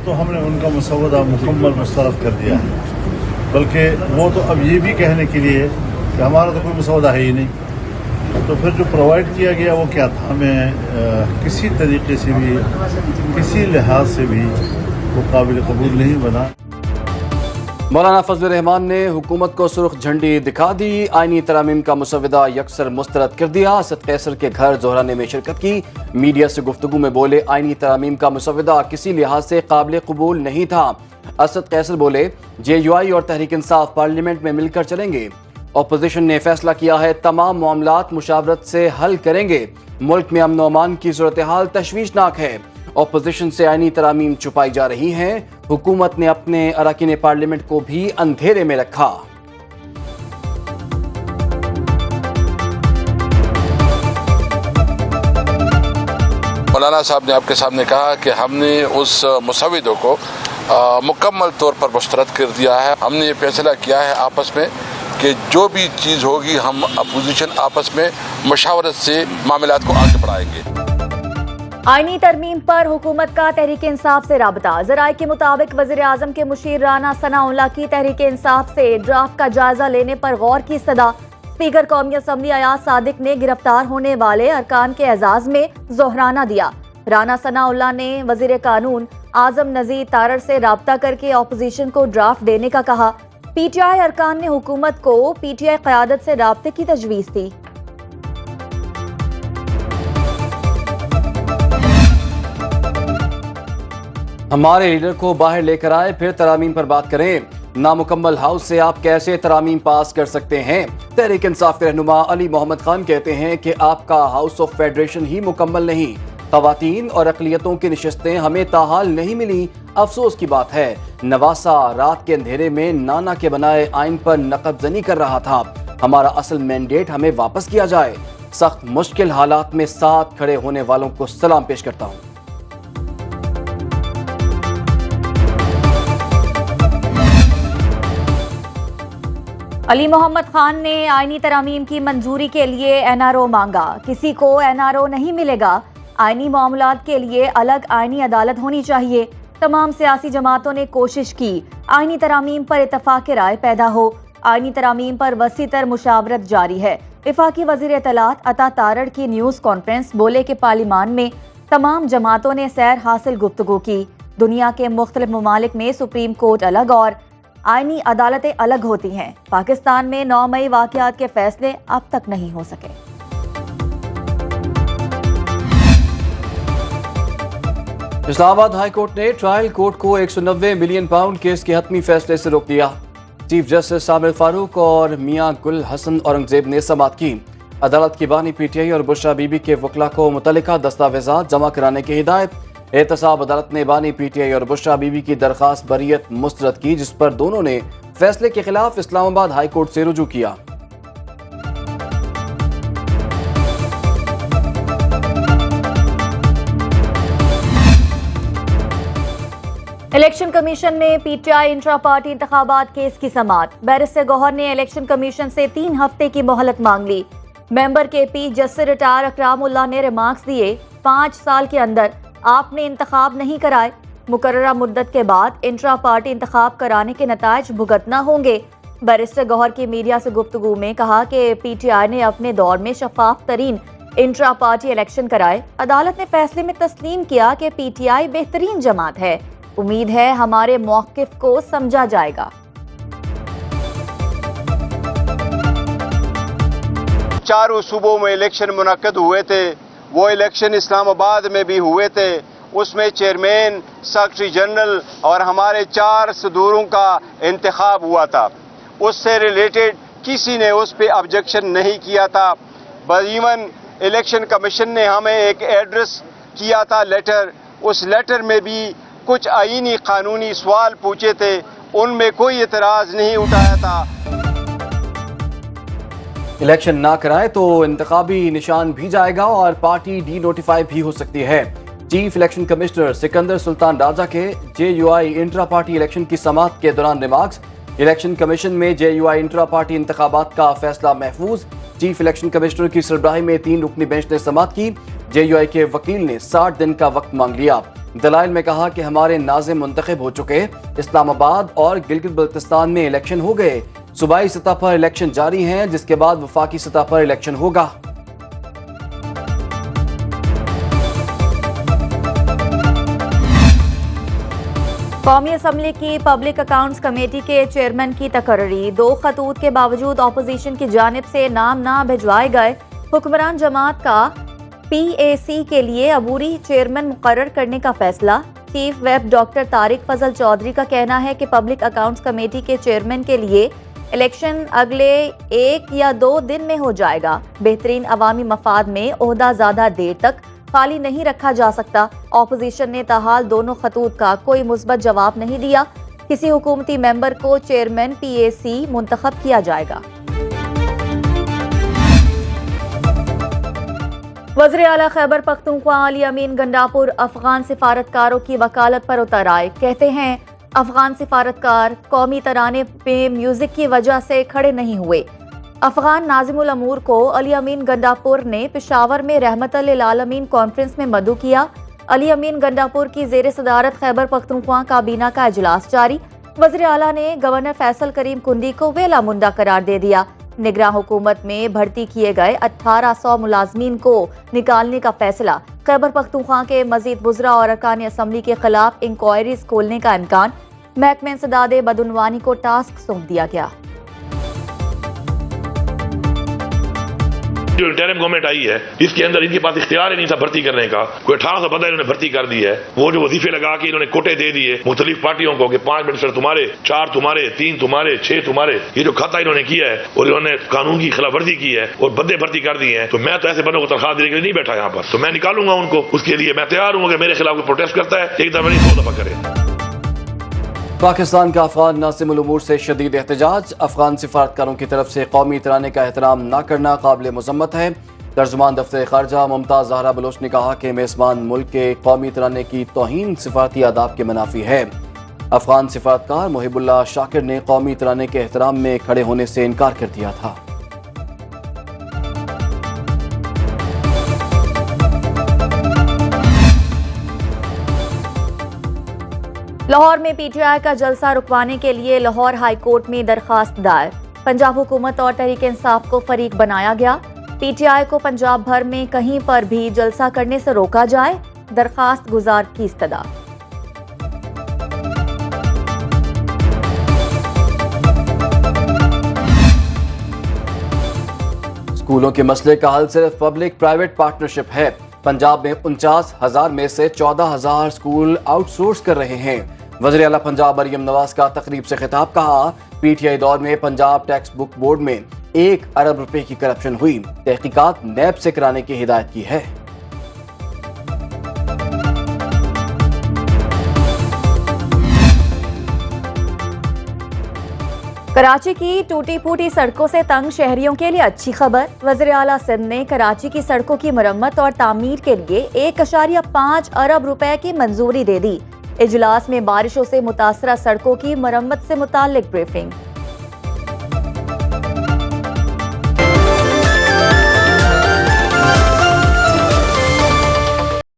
तो हमने उनका मसवदा मुकम्मल मुस्तरद कर दिया है, बल्कि वो तो अब ये भी कहने के लिए कि हमारा तो कोई मसवदा है ही नहीं। तो फिर जो प्रोवाइड किया गया वो क्या था, हमें किसी तरीके से भी किसी लिहाज से भी वो काबिल कबूल नहीं बना। मौलाना फजल रहमान ने हुकूमत को सुर्ख झंडी दिखा दी, आईनी तरामीम का मुसवदा यकसर मुस्तरद कर दिया। असद कैसर के घर जोहराने में शिरकत की, मीडिया से गुफ्तगू में बोले आईनी तरामीम का मुसवदा किसी लिहाज से काबिल कबूल नहीं था। असद कैसर बोले JUI और तहरीक इंसाफ पार्लियामेंट में मिलकर चलेंगे। अपोजिशन ने फैसला किया है तमाम मामलात मुशावरत से हल करेंगे। मुल्क में अमन व अमान की सूरत हाल तशवीशनाक है। अपोजिशन से आईनी तरामीम छुपाई जा रही हैं। हुकूमत ने अपने अरकान पार्लियामेंट को भी अंधेरे में रखा। मौलाना साहब ने आपके सामने कहा कि हमने उस मुसवदे को मुकम्मल तौर पर मुस्तरद कर दिया है। हमने ये फैसला किया है आपस में कि जो भी चीज़ होगी हम अपोजिशन आपस में मशावरत से मामलात को आगे बढ़ाएंगे। आईनी तरमीम पर हुकूमत का तहरीक इंसाफ से राबता। ज़राए के मुताबिक वज़ीर आज़म के मुशीर राना सनाउल्लाह की तहरीक इंसाफ से ड्राफ्ट का जायजा लेने पर गौर की सदा। स्पीकर कौमी असम्बली अयाज सादिक ने गिरफ्तार होने वाले अरकान के एजाज में जोहराना दिया। राना सनाउल्लाह ने वज़ीर कानून आज़म नज़ीर तारड़ से राबता करके अपोजिशन को ड्राफ्ट देने का कहा। PTI अरकान ने हुकूमत को PTI क़यादत से राबते की तजवीज़ दी। हमारे लीडर को बाहर लेकर आए, फिर तरामीम पर बात करें। नामुकम्मल हाउस से आप कैसे तरामीम पास कर सकते हैं? तहरीक इंसाफ के रहनुमा अली मोहम्मद खान कहते हैं कि आपका हाउस ऑफ फेडरेशन ही मुकम्मल नहीं। ख़वातीन और अक़लियतों की नशिस्तें हमें ताहाल नहीं मिली। अफसोस की बात है नवासा रात के अंधेरे में नाना के बनाए आइन पर नक़बज़नी कर रहा था। हमारा असल मैंडेट हमें वापस किया जाए। सख्त मुश्किल हालात में साथ खड़े होने वालों को सलाम पेश करता हूँ। अली मोहम्मद खान ने आईनी तरामीम की मंजूरी के लिए NRO मांगा। किसी को NRO नहीं मिलेगा। आईनी मामलात के लिए अलग आईनी अदालत होनी चाहिए। तमाम सियासी जमातों ने कोशिश की आईनी तरामीम पर इत्तफाक राय पैदा हो। आईनी तरामीम पर वसी तर मुशावरत जारी है। वफाकी वज़ीर इत्तलात अता तारड़ की न्यूज़ कॉन्फ्रेंस बोले कि पार्लियामान में तमाम जमातों ने सैर हासिल गुफ्तगू की। दुनिया के मुख्तलिफ ममालिक में सुप्रीम कोर्ट अलग और आईनी अदालतें अलग होती हैं। पाकिस्तान में 9 मई वाक़यात के फैसले अब तक नहीं हो सके। इस्लामाबाद हाई कोर्ट ने ट्रायल कोर्ट को 190 मिलियन पाउंड केस के हतमी फैसले से रोक दिया। चीफ जस्टिस आमिर फारूक और मियां गुल हसन औरंगजेब ने समाअत की। अदालत की बानी PTI और बुशरा बीबी के वकला को मुतल्लिका दस्तावेजात जमा कराने की हिदायत। एहतसाब अदालत ने बानी PTI और बुशरा बीबी की दरख्वास्त बरियत मुस्तरद की, जिस पर दोनों ने फैसले के खिलाफ इस्लामाबाद हाई कोर्ट से रुजू किया। इलेक्शन कमीशन में PTI इंट्रा पार्टी इंतखाबात केस की समाअत। बैरिस्टर गौहर ने इलेक्शन कमीशन से 3 हफ्ते की मोहलत मांग ली। मेंबर KP जस्टिस रिटायर अकरामुल्लाह ने रिमार्क्स दिए 5 साल के अंदर आपने इंतखाब नहीं कराए। मुकर्ररा मुद्दत के बाद इंट्रा पार्टी इंतखाब कराने के नताइज भुगतना होंगे। बैरिस्टर गौहर की मीडिया से गुफ्तगू में कहा कि PTI ने अपने दौर में शफाफ तरीन इंट्रा पार्टी इलेक्शन कराए। अदालत ने फैसले में तस्लीम किया कि PTI बेहतरीन जमात है। उम्मीद है हमारे मौक़िफ़ को समझा जाएगा। 4 सूबों में इलेक्शन मुनक्कद हुए थे। वो इलेक्शन इस्लामाबाद में भी हुए थे। उसमें चेयरमैन, सेक्रेटरी जनरल और हमारे 4 सदूरों का इंतखाब हुआ था। उससे रिलेटेड किसी ने उस पर ऑब्जेक्शन नहीं किया था। बदीमन इलेक्शन कमीशन ने हमें एक एड्रेस किया था लेटर। उस लेटर में भी कुछ आईनी कानूनी सवाल पूछे थे, उनमें कोई एतराज़ नहीं उठाया था। इलेक्शन ना कराए तो इंतखाबी निशान भी जाएगा और पार्टी डी नोटिफाई भी हो सकती है। Chief election commissioner Sikandar Sultan Raja के JUI इंट्रा पार्टी इलेक्शन की समाअत के दौरान रिमार्क्स। इलेक्शन कमीशन में JUI इंट्रा पार्टी इंतखाबात का फैसला महफूज। चीफ इलेक्शन कमिश्नर की सरबराही में 3 रुकनी बेंच ने समाअत की। JUI के वकील ने 60 दिन का वक्त मांग लिया। دلائل میں کہا کہ ہمارے ناظم منتخب ہو چکے، اسلام آباد اور گلگت بلتستان میں الیکشن ہو گئے، صوبائی سطح پر الیکشن جاری ہیں، جس کے بعد وفاقی سطح پر الیکشن ہوگا۔ قومی اسمبلی کی پبلک اکاؤنٹس کمیٹی کے چیئرمین کی تقرری، 2 خطوط کے باوجود اپوزیشن کی جانب سے نام نہ بھجوائے گئے، حکمران جماعت کا پی اے سی کے لیے عبوری چیئرمین مقرر کرنے کا فیصلہ۔ چیف ویب ڈاکٹر طارق فضل چودھری کا کہنا ہے کہ پبلک اکاؤنٹس کمیٹی کے چیئرمین کے لیے الیکشن اگلے 1 یا 2 دن میں ہو جائے گا۔ بہترین عوامی مفاد میں عہدہ زیادہ دیر تک خالی نہیں رکھا جا سکتا۔ اپوزیشن نے تاحال دونوں خطوط کا کوئی مثبت جواب نہیں دیا۔ کسی حکومتی ممبر کو چیئرمین پی اے سی منتخب کیا جائے گا۔ وزیر اعلیٰ خیبر پختونخوا علی امین گنڈاپور افغان سفارتکاروں کی وکالت پر اتر آئے۔ کہتے ہیں افغان سفارتکار قومی ترانے پہ میوزک کی وجہ سے کھڑے نہیں ہوئے۔ افغان ناظم الامور کو علی امین گنڈاپور نے پشاور میں رحمت للعالمین کانفرنس میں مدعو کیا۔ علی امین گنڈاپور کی زیر صدارت خیبر پختونخوا کابینہ کا اجلاس جاری۔ وزیر اعلیٰ نے گورنر فیصل کریم کنڈی کو ویلا منڈا قرار دے دیا۔ نگراں حکومت میں بھرتی کیے گئے 1800 ملازمین کو نکالنے کا فیصلہ۔ خیبر پختونخوا کے مزید وزراء اور ارکان اسمبلی کے خلاف انکوائریز کھولنے کا امکان۔ محکمہ انسداد بدعنوانی کو ٹاسک سونپ دیا گیا۔ جو انٹرم گورنمنٹ آئی ہے اس کے اندر ان کے پاس اختیار ہی نہیں تھا بھرتی کرنے کا، کوئی 1800 بندہ انہوں نے بھرتی کر دی ہے۔ وہ جو وظیفے لگا کے انہوں نے کوٹے دے دیے مختلف پارٹیوں کو کہ 5 منسٹر تمہارے، 4 تمہارے، 3 تمہارے، 6 تمہارے، یہ جو کھاتا انہوں نے کیا ہے اور انہوں نے قانون کی خلاف ورزی کی ہے اور بندے بھرتی کر دیے ہیں، تو میں تو ایسے بندوں کو تنخواہ دینے کے لیے نہیں بیٹھا یہاں پر، تو میں نکالوں گا ان کو۔ اس کے لیے میں تیار ہوں کہ میرے خلاف کوئی پروٹیسٹ کرتا ہے ایک دفعہ نہیں 2 دفعہ کرے۔ پاکستان کا افغان ناظم الامور سے شدید احتجاج، افغان سفارتکاروں کی طرف سے قومی ترانے کا احترام نہ کرنا قابل مذمت ہے۔ ترجمان دفتر خارجہ ممتاز زہرا بلوچ نے کہا کہ میزبان ملک کے قومی ترانے کی توہین سفارتی آداب کے منافی ہے۔ افغان سفارتکار محب اللہ شاکر نے قومی ترانے کے احترام میں کھڑے ہونے سے انکار کر دیا تھا۔ لاہور میں پی ٹی آئی کا جلسہ رکوانے کے لیے لاہور ہائی کورٹ میں درخواست دائر۔ پنجاب حکومت اور تحریک انصاف کو فریق بنایا گیا۔ پی ٹی آئی کو پنجاب بھر میں کہیں پر بھی جلسہ کرنے سے روکا جائے، درخواست گزار کی استدعا۔ اسکولوں کے مسئلے کا حل صرف پبلک پرائیویٹ پارٹنرشپ ہے۔ پنجاب میں 49,000 میں سے 14,000 اسکول آؤٹ سورس کر رہے ہیں۔ وزیر اعلیٰ پنجاب مریم نواز کا تقریب سے خطاب، کہا پی ٹی آئی دور میں پنجاب ٹیکسٹ بک بورڈ میں 1 ارب روپے کی کرپشن ہوئی، تحقیقات نیب سے کرانے کی ہدایت کی ہے۔ کراچی کی ٹوٹی پھوٹی سڑکوں سے تنگ شہریوں کے لیے اچھی خبر۔ وزیر اعلیٰ سندھ نے کراچی کی سڑکوں کی مرمت اور تعمیر کے لیے 1.5 ارب روپے کی منظوری دے دی۔ اجلاس میں بارشوں سے متاثرہ سڑکوں کی مرمت سے متعلق بریفنگ۔